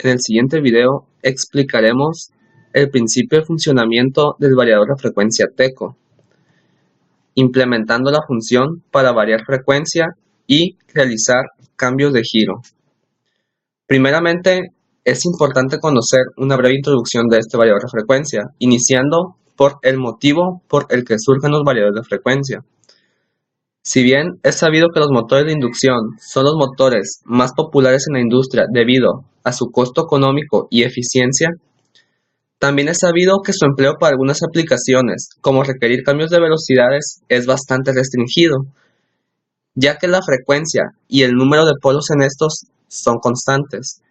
En el siguiente video explicaremos el principio de funcionamiento del variador de frecuencia TECO, implementando la función para variar frecuencia y realizar cambios de giro. Primeramente, es importante conocer una breve introducción de este variador de frecuencia, iniciando por el motivo por el que surgen los variadores de frecuencia. Si bien es sabido que los motores de inducción son los motores más populares en la industria debido a su costo económico y eficiencia, también es sabido que su empleo para algunas aplicaciones, como requerir cambios de velocidades, es bastante restringido, ya que la frecuencia y el número de polos en estos son constantes.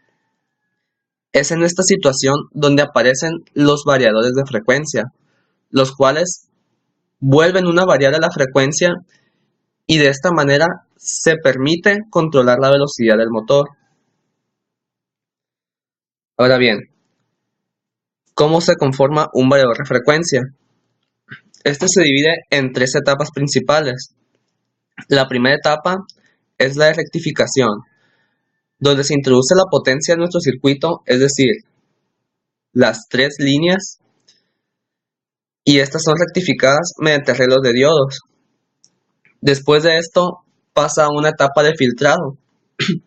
Es en esta situación donde aparecen los variadores de frecuencia, los cuales vuelven una variable a la frecuencia y de esta manera se permite controlar la velocidad del motor. Ahora bien, ¿cómo se conforma un variador de frecuencia? Este se divide en tres etapas principales. La primera etapa es la de rectificación, donde se introduce la potencia en nuestro circuito, es decir, las tres líneas, y estas son rectificadas mediante arreglos de diodos. Después de esto pasa a una etapa de filtrado,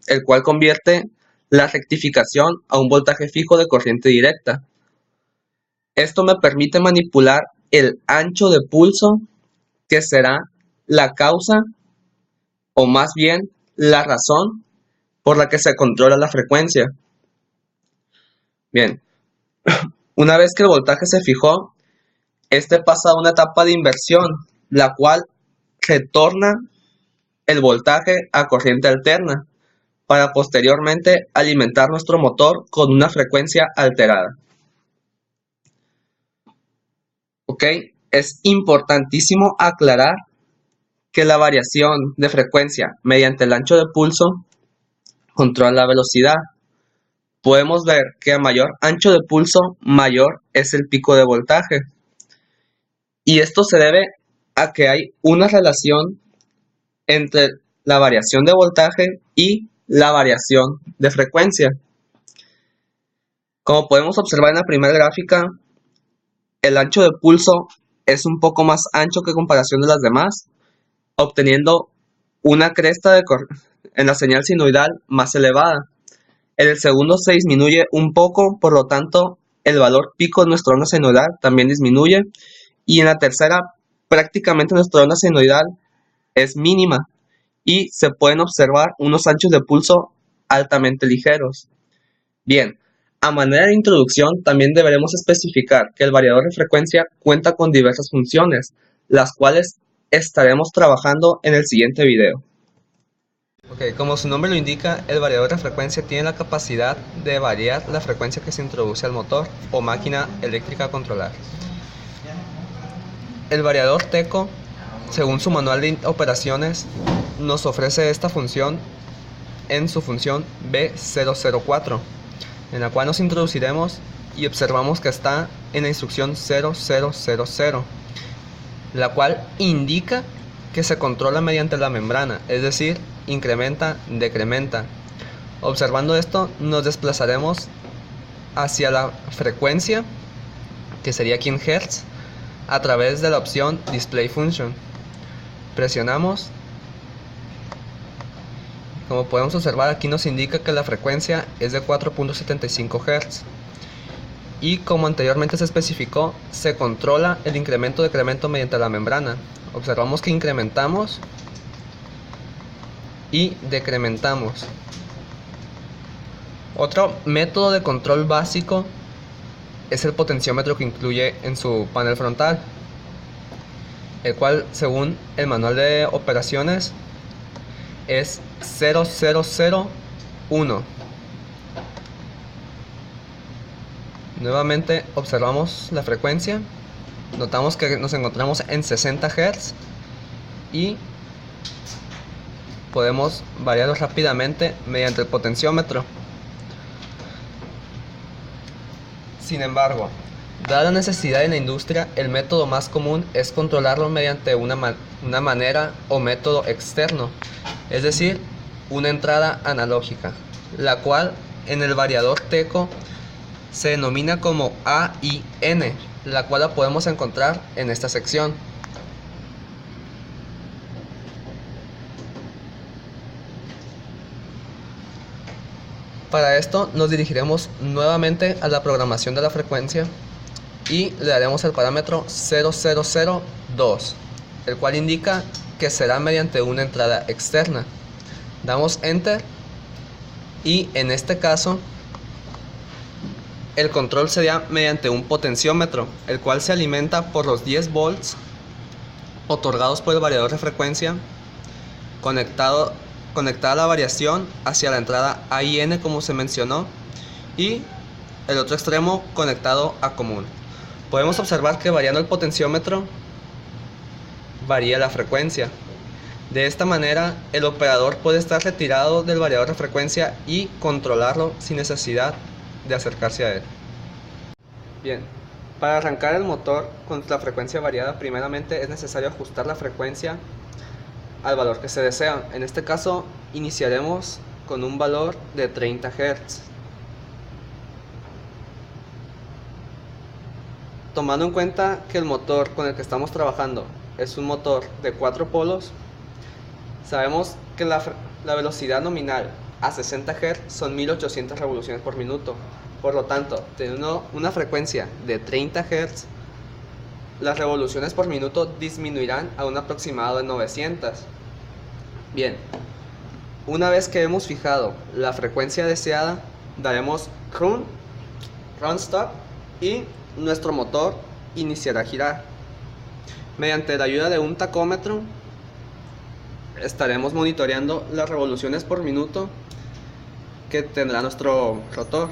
el cual convierte la rectificación a un voltaje fijo de corriente directa. Esto me permite manipular el ancho de pulso, que será la causa, o más bien la razón por la que se controla la frecuencia. Bien, una vez que el voltaje se fijó, este pasa a una etapa de inversión, la cual retorna el voltaje a corriente alterna, para posteriormente alimentar nuestro motor con una frecuencia alterada. ¿Ok? Es importantísimo aclarar que la variación de frecuencia mediante el ancho de pulso controla la velocidad. Podemos ver que a mayor ancho de pulso, mayor es el pico de voltaje. Y esto se debe a que hay una relación entre la variación de voltaje y la variación de frecuencia. Como podemos observar en la primera gráfica, el ancho de pulso es un poco más ancho que en comparación de las demás, obteniendo una cresta en la señal sinoidal más elevada. En el segundo se disminuye un poco, por lo tanto el valor pico de nuestra onda sinoidal también disminuye, y en la tercera prácticamente nuestra onda sinoidal es mínima y se pueden observar unos anchos de pulso altamente ligeros. Bien, a manera de introducción también deberemos especificar que el variador de frecuencia cuenta con diversas funciones, las cuales estaremos trabajando en el siguiente video. Ok, como su nombre lo indica, el variador de frecuencia tiene la capacidad de variar la frecuencia que se introduce al motor o máquina eléctrica a controlar. El variador TECO, según su manual de operaciones, nos ofrece esta función en su función B004, en la cual nos introduciremos y observamos que está en la instrucción 0000, la cual indica que se controla mediante la membrana, es decir, incrementa, decrementa. Observando esto, nos desplazaremos hacia la frecuencia, que sería aquí en Hz, a través de la opción Display Function. Presionamos. Como podemos observar, aquí nos indica que la frecuencia es de 4.75 Hz. Y como anteriormente se especificó, se controla el incremento-decremento mediante la membrana. Observamos que incrementamos y decrementamos. Otro método de control básico es el potenciómetro que incluye en su panel frontal, el cual, según el manual de operaciones, es 0001. Nuevamente observamos la frecuencia, notamos que nos encontramos en 60 Hz y podemos variarlo rápidamente mediante el potenciómetro. Sin embargo, dada la necesidad en la industria, el método más común es controlarlo mediante una manera o método externo, es decir, una entrada analógica, la cual en el variador teco se denomina como AIN, la cual la podemos encontrar en esta sección. Para esto nos dirigiremos nuevamente a la programación de la frecuencia y le daremos el parámetro 0002, el cual indica que será mediante una entrada externa. Damos Enter y en este caso el control sería mediante un potenciómetro, el cual se alimenta por los 10 volts otorgados por el variador de frecuencia conectada a la variación hacia la entrada AIN como se mencionó y el otro extremo conectado a común. Podemos observar que variando el potenciómetro varía la frecuencia. De esta manera el operador puede estar retirado del variador de frecuencia y controlarlo sin necesidad de acercarse a él. Bien, para arrancar el motor con la frecuencia variada primeramente es necesario ajustar la frecuencia al valor que se desea. En este caso iniciaremos con un valor de 30 Hz. Tomando en cuenta que el motor con el que estamos trabajando es un motor de 4 polos, sabemos que la velocidad nominal a 60 Hz son 1800 revoluciones por minuto. Por lo tanto, teniendo una frecuencia de 30 Hz, las revoluciones por minuto disminuirán a un aproximado de 900. Bien, una vez que hemos fijado la frecuencia deseada, daremos run stop y nuestro motor iniciará a girar. Mediante la ayuda de un tacómetro estaremos monitoreando las revoluciones por minuto que tendrá nuestro rotor.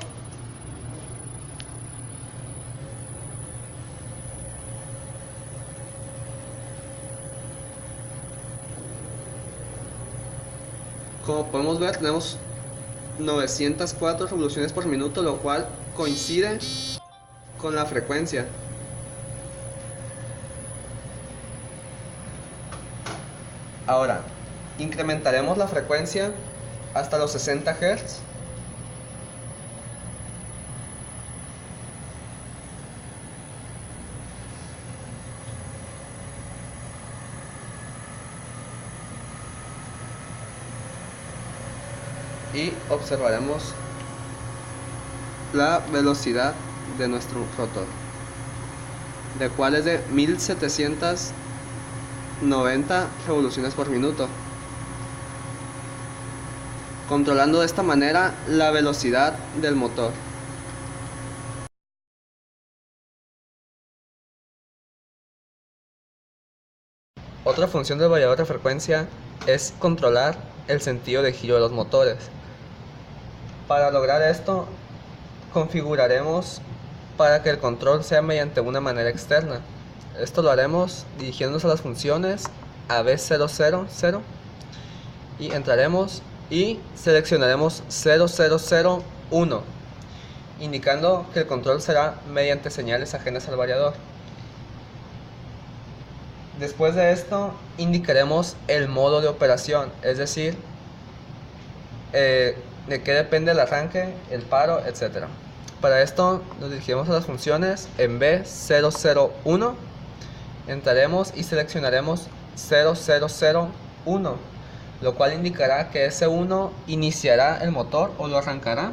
Como podemos ver, tenemos 904 revoluciones por minuto, lo cual coincide con la frecuencia. Ahora, incrementaremos la frecuencia hasta los 60 Hz. Y observaremos la velocidad de nuestro rotor, de cual es de 1790 revoluciones por minuto, controlando de esta manera la velocidad del motor. Otra función del variador de frecuencia es controlar el sentido de giro de los motores. Para lograr esto, configuraremos para que el control sea mediante una manera externa. Esto lo haremos dirigiéndonos a las funciones AB000 y entraremos y seleccionaremos 0001, indicando que el control será mediante señales ajenas al variador. Después de esto indicaremos el modo de operación, es decir, de qué depende el arranque, el paro, etc. Para esto nos dirigiremos a las funciones en B001, entraremos y seleccionaremos 0001, lo cual indicará que S1 iniciará el motor o lo arrancará,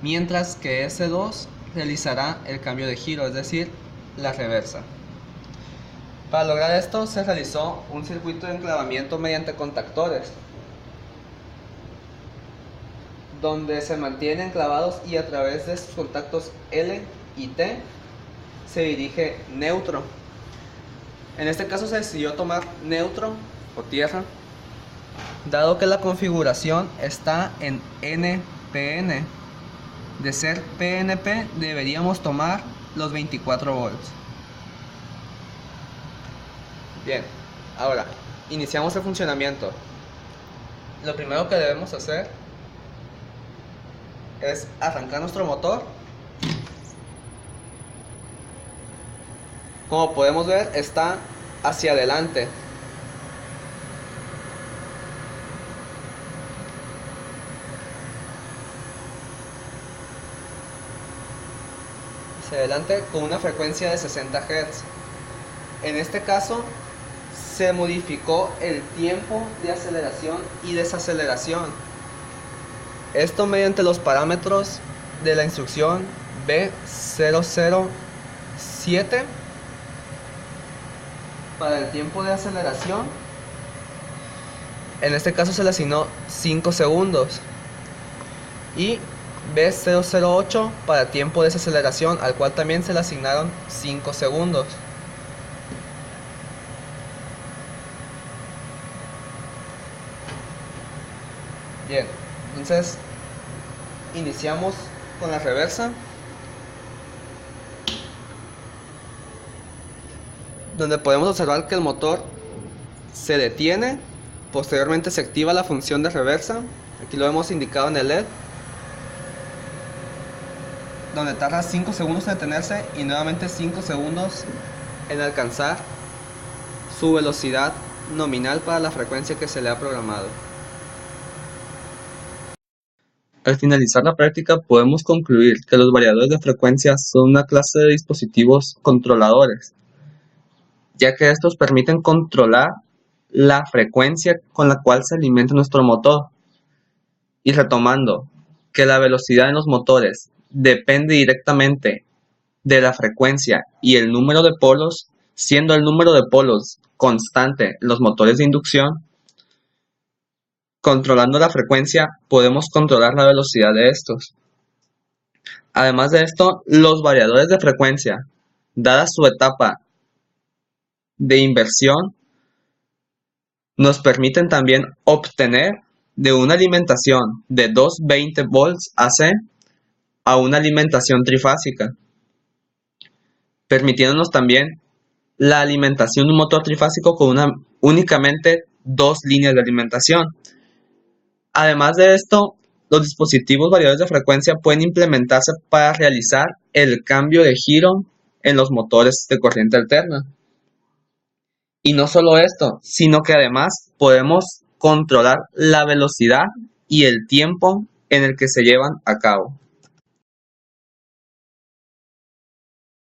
mientras que S2 realizará el cambio de giro, es decir, la reversa. Para lograr esto se realizó un circuito de enclavamiento mediante contactores, donde se mantienen enclavados y a través de sus contactos L y T se dirige neutro. En este caso se decidió tomar neutro o tierra, dado que la configuración está en NPN. De ser PNP deberíamos tomar los 24 volts. Bien, ahora iniciamos el funcionamiento. Lo primero que debemos hacer es arrancar nuestro motor. Como podemos ver, está hacia adelante. hacia adelante con una frecuencia de 60 Hz. En este caso, se modificó el tiempo de aceleración y desaceleración. Esto mediante los parámetros de la instrucción B007. Para el tiempo de aceleración, en este caso se le asignó 5 segundos. Y B008 para tiempo de desaceleración, al cual también se le asignaron 5 segundos. Bien, entonces iniciamos con la reversa, donde podemos observar que el motor se detiene, posteriormente se activa la función de reversa. Aquí lo hemos indicado en el LED, donde tarda 5 segundos en detenerse y nuevamente 5 segundos en alcanzar su velocidad nominal para la frecuencia que se le ha programado. Al finalizar la práctica podemos concluir que los variadores de frecuencia son una clase de dispositivos controladores, ya que estos permiten controlar la frecuencia con la cual se alimenta nuestro motor. Y retomando, que la velocidad en los motores depende directamente de la frecuencia y el número de polos, siendo el número de polos constante en los motores de inducción. Controlando la frecuencia podemos controlar la velocidad de estos. Además de esto, los variadores de frecuencia, dada su etapa de inversión, nos permiten también obtener de una alimentación de 220 volts AC a una alimentación trifásica, permitiéndonos también la alimentación de un motor trifásico con únicamente 2 líneas de alimentación. Además de esto, los dispositivos variadores de frecuencia pueden implementarse para realizar el cambio de giro en los motores de corriente alterna. Y no solo esto, sino que además podemos controlar la velocidad y el tiempo en el que se llevan a cabo.